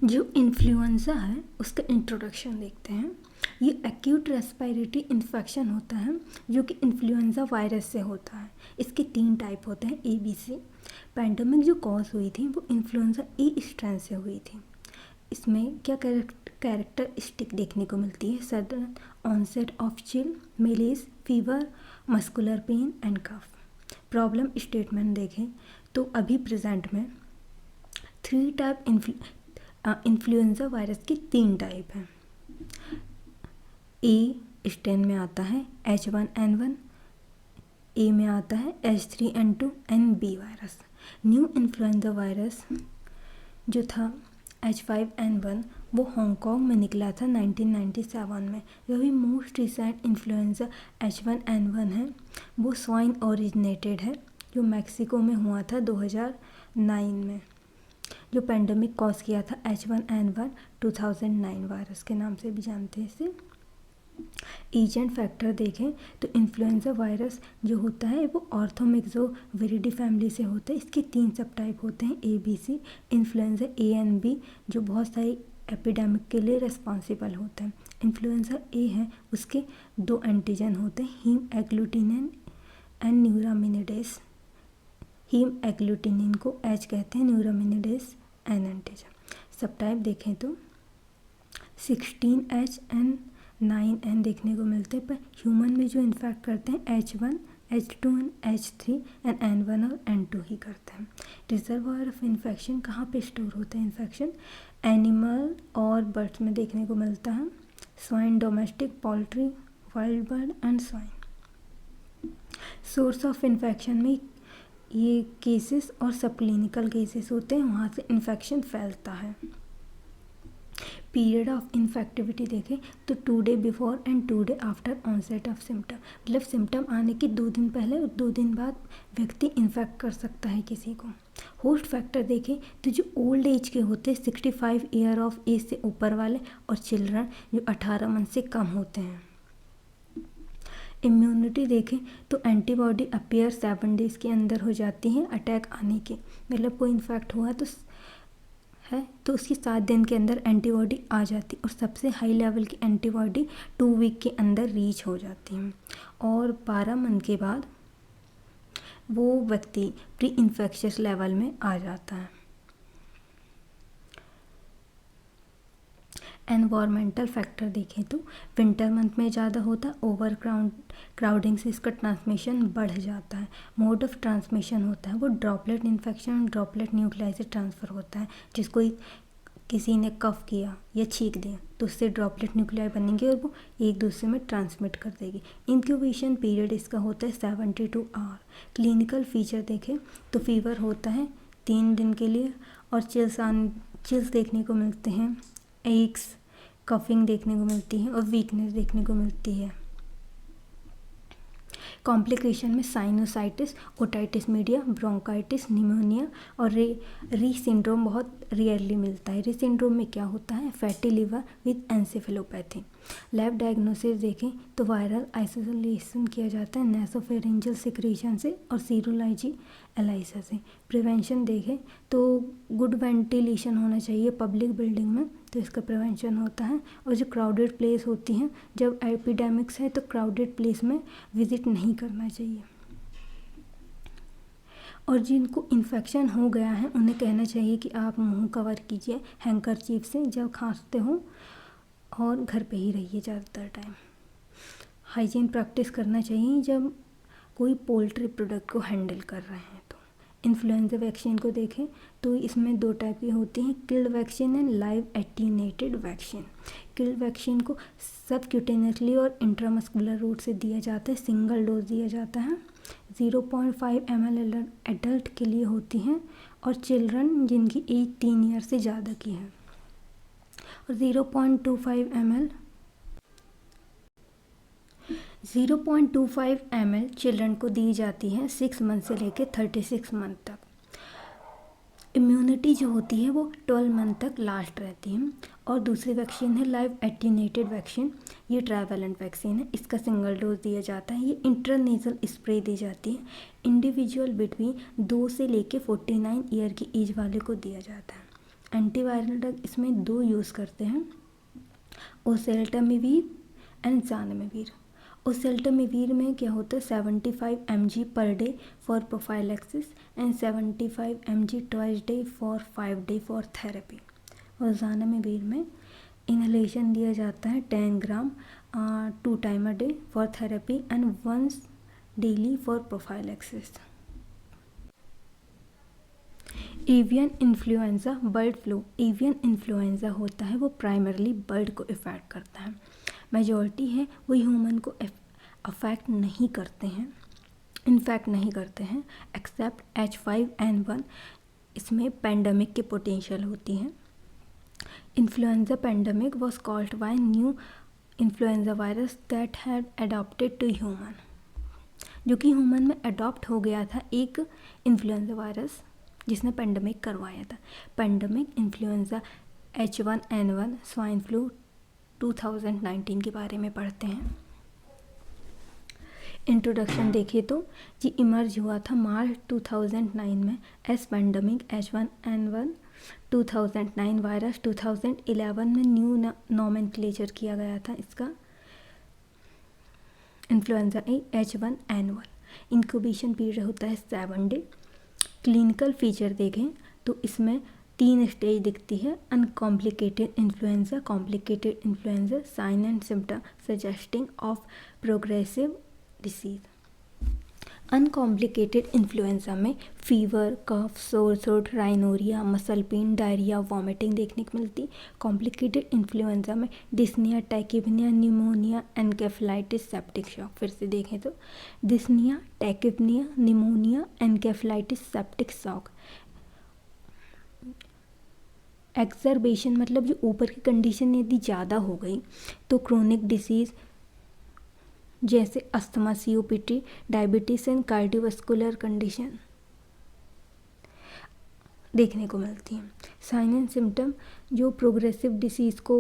जो इन्फ्लुएंज़ा है उसका इंट्रोडक्शन देखते हैं। ये एक्यूट रेस्पिरेटरी इन्फेक्शन होता है जो कि इन्फ्लुएंज़ा वायरस से होता है। इसके 3 टाइप होते हैं ABC। पैंडेमिक जो कॉज हुई थी वो इन्फ्लुएंज़ा ए स्ट्रेन से हुई थी। इसमें क्या कैरेक्टरिस्टिक देखने को मिलती है? Sudden onset of chill, malaise, fever, muscular pain and cough. Problem statement देखें तो अभी प्रेजेंट में 3 टाइप इन्फ्लुएंज़ा वायरस के 3 टाइप हैं। ए स्ट्रेन में आता है H1N1, ए में आता है H3N2 and B virus. New influenza virus जो था H5N1 वो हांगकांग में निकला था 1997 में। जो भी मोस्ट रिसेंट इन्फ्लुएंज़ा H1N1 है वो स्वाइन ओरिजिनेटेड है जो मैक्सिको में हुआ था 2009 में। जो पेंडेमिक कॉज किया था H1N1 2009 वायरस के नाम से भी जानते हैं इसे। एजेंट फैक्टर देखें तो इन्फ्लुएंज़ा वायरस जो होता है वो ऑर्थोमिक्सोविरिडी फैमिली से होता है। इसके 3 सब टाइप होते हैं ABC। Influenza A and B जो बहुत सारी एपिडेमिक के लिए रिस्पॉन्सिबल होते हैं। इन्फ्लुएंज़ा ए है उसके 2 एंटीजन होते हैं, haemagglutinin and neuraminidase. Haemagglutinin को H कहते हैं, न्यूरामिनिडेस एन एंटीजन। सब टाइप देखें तो 16H एंड 9N देखने को मिलते हैं, पर ह्यूमन में जो इन्फेक्ट करते हैं H1, H2 and H3 and N1 और N2 ही करते हैं। रिजर्वायर ऑफ इन्फेक्शन कहाँ पे स्टोर होता है इन्फेक्शन? एनिमल और बर्ड्स में देखने को मिलता है, swine, domestic, poultry, wild bird and swine. Source of infection में ये केसेस और सबक्लिनिकल केसेस होते हैं, वहाँ से इन्फेक्शन फैलता है। पीरियड ऑफ इन्फेक्टिविटी देखें तो 2 day before and 2 day after onset of symptom, मतलब सिम्टम आने के 2 दिन पहले और 2 दिन बाद व्यक्ति इन्फेक्ट कर सकता है किसी को। होस्ट फैक्टर देखें तो जो ओल्ड एज के होते हैं 65 ईयर ऑफ एज से ऊपर वाले, और चिल्ड्रन जो 18 मंथ से कम होते हैं। इम्यूनिटी देखें तो एंटीबॉडी अपीयर 7 डेज़ के अंदर हो जाती हैं अटैक आने के, मतलब कोई इन्फेक्ट हुआ तो उसकी 7 दिन के अंदर एंटीबॉडी आ जाती और सबसे हाई लेवल की एंटीबॉडी 2 वीक के अंदर रीच हो जाती हैं, और 12 मंथ के बाद वो व्यक्ति प्री इन्फेक्शियस लेवल में आ जाता है। एनवायरमेंटल फैक्टर देखें तो विंटर मंथ में ज़्यादा होता है, ओवर क्राउडिंग से इसका ट्रांसमिशन बढ़ जाता है। मोड ऑफ ट्रांसमिशन होता है वो ड्रॉपलेट इन्फेक्शन, ड्रॉपलेट न्यूक्लाई से ट्रांसफ़र होता है। जिसको किसी ने कफ किया या छींक दिया तो उससे ड्रॉपलेट न्यूक्लाई बनेंगे और वो एक दूसरे में ट्रांसमिट कर देगी। इंक्यूबेशन पीरियड इसका होता है 72 आवर। क्लिनिकल फीचर देखें तो फीवर होता है 3 दिन के लिए, और चिल्स देखने को मिलते हैं, एक्स, कफिंग देखने को मिलती है और वीकनेस देखने को मिलती है। कॉम्प्लिकेशन में sinusitis, otitis media, bronchitis, pneumonia और री सिंड्रोम बहुत रेयरली मिलता है। री सिंड्रोम में क्या होता है? Fatty liver with encephalopathy. Lab diagnosis देखें तो वायरल आइसोलेशन किया जाता है नेसोफेरेंजियल सिक्रीशन से और सीरोलॉजी एलाइसा से। प्रिवेंशन देखें तो गुड वेंटिलेशन होना चाहिए पब्लिक बिल्डिंग में, तो इसका प्रिवेंशन होता है। और जो क्राउडेड प्लेस होती हैं, जब एपिडेमिक्स है तो क्राउडेड प्लेस में विजिट नहीं करना चाहिए। और जिनको इन्फेक्शन हो गया है उन्हें कहना चाहिए कि आप मुंह कवर कीजिए हैंकरचीफ से जब खांसते हो, और घर पे ही रहिए ज़्यादातर टाइम। हाइजीन प्रैक्टिस करना चाहिए जब कोई पोल्ट्री प्रोडक्ट को हैंडल कर रहे हैं। तो इन्फ्लुएंजा वैक्सीन को देखें तो इसमें 2 टाइप की होती हैं, killed vaccine and live attenuated vaccine. Killed vaccine को सबक्यूटेनियसली और इंट्रामस्कुलर रूट से दिया जाता है, सिंगल डोज दिया जाता है। 0.5 ml एडल्ट के लिए होती हैं और चिल्ड्रन जिनकी एज 3 ईयर से ज़्यादा की है, और 0.25 ml चिल्ड्रन को दी जाती है 6 मंथ से लेकर 36 मंथ तक। इम्यूनिटी जो होती है वो 12 मंथ तक लास्ट रहती है। और दूसरी वैक्सीन है लाइव एटीनेटेड वैक्सीन, ये ट्राइवेलेंट वैक्सीन है, इसका सिंगल डोज दिया जाता है। ये इंट्रानेजल स्प्रे दी जाती है, इंडिविजुअल बिटवीन 2 से लेकर 49 ईयर की एज वाले को दिया जाता है। एंटीवायरल ड्रग इसमें 2 यूज़ करते हैं, ओसेल्टामिवीर एंड जानमिवीर। ओसेल्टामिवीर में क्या होता है 75 mg पर day for prophylaxis and 75 mg twice day for 5 day for therapy. और जानमिवीर में इनहेलेशन दिया जाता है 10 gram 2 time a day for therapy and once daily for prophylaxis. Avian influenza bird flu. Avian influenza होता है वो primarily bird को effect करता है, मेजॉरिटी है वो ह्यूमन को अफेक्ट नहीं करते हैं, इन्फेक्ट नहीं करते हैं एक्सेप्ट H5N1, इसमें पेंडेमिक के पोटेंशियल होती हैं। Influenza pandemic was called by new influenza virus that had adopted to human, जो कि ह्यूमन में अडॉप्ट हो गया था एक इन्फ्लुएंजा वायरस जिसने पेंडेमिक करवाया था। Pandemic influenza H1N1 swine flu 2019 के बारे में पढ़ते हैं। इंट्रोडक्शन देखें तो ये इमर्ज हुआ था मार्च 2009 में एस पेंडेमिक H1N1 2009 वायरस 2011 में न्यू नॉमेनक्लेचर किया गया था इसका influenza A H1N1। Incubation period होता है 7 डे। क्लिनिकल फीचर देखें तो इसमें 3 स्टेज दिखती है, uncomplicated influenza, complicated influenza, sign and symptom suggesting of progressive disease. Uncomplicated influenza में fever, cough, sore throat, rhinorrhoea, muscle pain, diarrhoea, vomiting देखने को मिलती। कॉम्प्लिकेटेड इन्फ्लुएंजा में dyspnoea, tachypnoea, pneumonia, encephalitis, septic shock. फिर से देखें तो dyspnoea, tachypnoea, pneumonia, encephalitis, septic shock. Exacerbation मतलब जो ऊपर की कंडीशन यदि ज़्यादा हो गई तो क्रोनिक डिसीज़ जैसे asthma, COPD, diabetes and cardiovascular condition देखने को मिलती हैं। साइन एंड सिम्टम जो प्रोग्रेसिव डिसीज़ को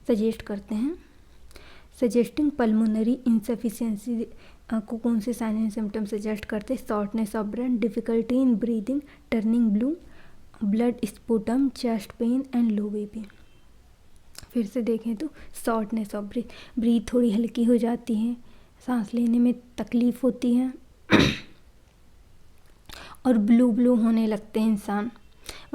सजेस्ट करते हैं। सजेस्टिंग पल्मोनरी इंसफिशिएंसी को कौन से साइन एंड सिम्टम सजेस्ट करते हैं? Shortness of breath, difficulty in breathing, turning blue, blood sputum, chest pain and low BP। फिर से देखें तो शॉर्टनेस ऑफ ब्रीथ थोड़ी हल्की हो जाती है, सांस लेने में तकलीफ़ होती है और ब्लू होने लगते हैं इंसान,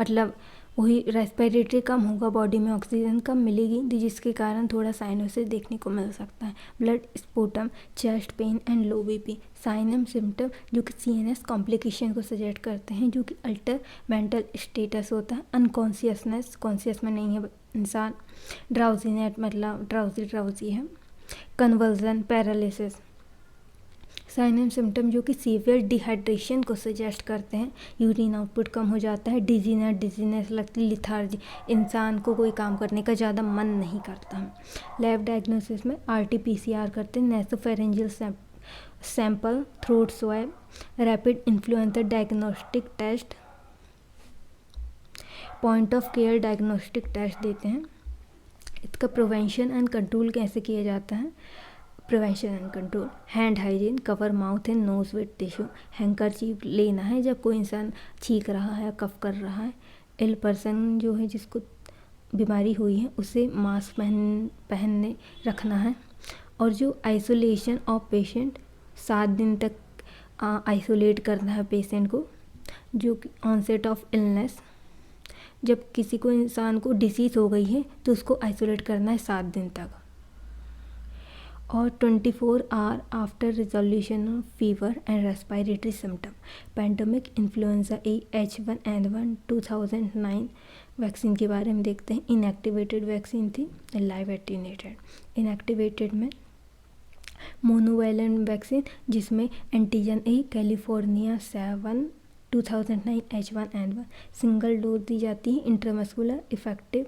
मतलब वही रेस्पिरेटरी कम होगा, बॉडी में ऑक्सीजन कम मिलेगी, तो जिसके कारण थोड़ा साइनोसिस देखने को मिल सकता है। Blood sputum, chest pain and low BP। Sign and symptom जो कि CNS कॉम्प्लिकेशन को सजेस्ट करते हैं, जो कि अल्टर मेंटल स्टेटस होता है। अनकॉन्शियसनेस, कॉन्शियस में नहीं है इंसान। ड्राउजीनेस मतलब ड्राउजी है। Convulsion, paralysis. Sign and symptom जो कि सीवियर डिहाइड्रेशन को सजेस्ट करते हैं। यूरिन आउटपुट कम हो जाता है। डिजीनेस लगती, लिथार्जी, इंसान को कोई काम करने का ज़्यादा मन नहीं करता। लैब डायग्नोसिस में RT-PCR करते हैं। Nasopharyngeal sample, throat swab, rapid influenza diagnostic test, point of care diagnostic test देते हैं। इसका प्रिवेंशन एंड कंट्रोल कैसे किया जाता है? Prevention and control, hand hygiene, cover mouth and nose with tissue. Handkerchief लेना है जब कोई इंसान छींक रहा है, कफ कर रहा है। इल पर्सन जो है जिसको बीमारी हुई है उसे मास्क पहनने रखना है। और जो आइसोलेशन ऑफ पेशेंट, 7 दिन तक आइसोलेट करना है पेशेंट को। जो कि ऑनसेट ऑफ इलनेस, जब किसी को इंसान को डिसीज़ हो गई है तो उसको आइसोलेट करना है 7 दिन तक। और 24 hour after resolution of fever and respiratory symptom. Pandemic influenza A H1N1 2009 vaccine के बारे में देखते हैं। इनएक्टिवेटेड वैक्सीन थी, लाइव एटीनेटेड। इनएक्टिवेटेड में मोनोवैलेंट वैक्सीन जिसमें antigen A California 7 2009 H1N1 single dose दी जाती है, intramuscular, effective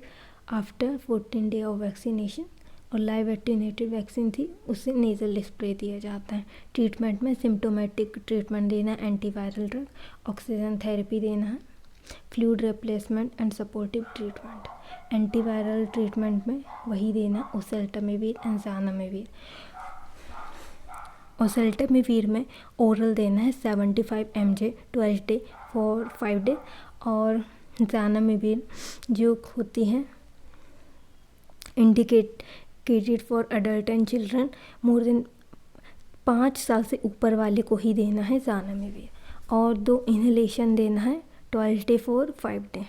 after 14 day of vaccination. और लाइव एटीनेटेड वैक्सीन थी, उससे नेज़ल स्प्रे दिया जाता है। ट्रीटमेंट में सिम्टोमेटिक ट्रीटमेंट देना है, एंटीवायरल ड्रग, ऑक्सीजन थेरेपी देना है, fluid replacement and supportive treatment. Antiviral treatment में वही देना ओसेल्टामिवीर एंड जानमिवीर। ओसेल्टामिवीर में ओरल देना है 75 mg twice day for 5 day. और ज़ानामिविर जो होती है indicated for adult and children, more than 5 साल से ऊपर वाले को ही देना है ज़ानामिविर। और 2 इन्हेलेशन देना है 12 डे 4 5 डे।